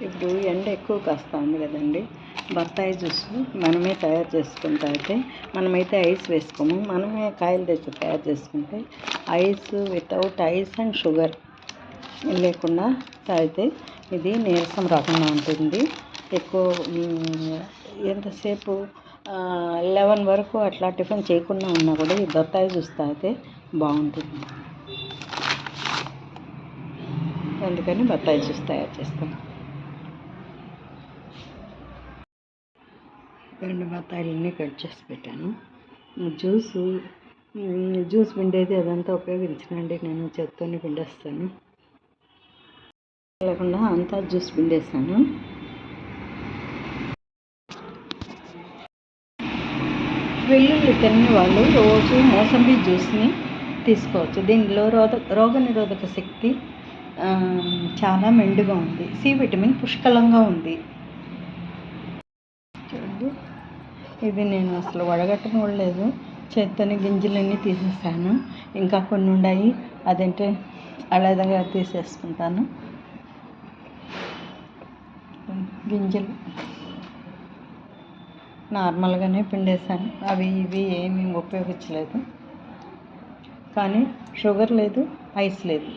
ఇప్పుడు ఎండ ఎక్కువ కాస్తా ఉంది కదండి, బత్తాయి జ్యూస్ మనమే తయారు చేసుకుని తాగితే, మనమైతే ఐస్ వేసుకోము, మనమే కాయలు తెచ్చి తయారు చేసుకుంటే ice without ice and sugar లేకుండా తాగితే ఇది నీరసం రాకుండా ఉంటుంది. ఎక్కువ ఎంతసేపు 11 వరకు అట్లా టిఫిన్ చేయకుండా ఉన్నా కూడా ఈ బత్తాయి జ్యూస్ తాగితే బాగుంటుంది. అందుకని బత్తాయి జ్యూస్ తయారు చేస్తాం. 2 బత్తాయిలన్నీ కట్ చేసి పెట్టాను. జ్యూస్ పిండేది అదంతా ఉపయోగించనండి, నేను చేత్తోనే పిండేస్తాను. లేకుండా అంతా జ్యూస్ పిండేస్తాను. వెల్లుల్లి తినని వాళ్ళు రోజు మోసంబి జ్యూస్ని తీసుకోవచ్చు. దీనిలో రోగనిరోధక శక్తి చాలా మెండుగా ఉంది. సి విటమిన్ పుష్కలంగా ఉంది. చూడండి, ఇది నేను అసలు వడగట్టను కూడా లేదు, చేత్తోని గింజలన్నీ తీసేసాను. ఇంకా కొన్ని ఉన్నాయి, అదంటే అలాగా తీసేసుకుంటాను. గింజలు నార్మల్గానే పిండేసాను, అవి ఇవి ఏమీ ఉపయోగించలేదు. కానీ షుగర్ లేదు, ఐస్ లేదు.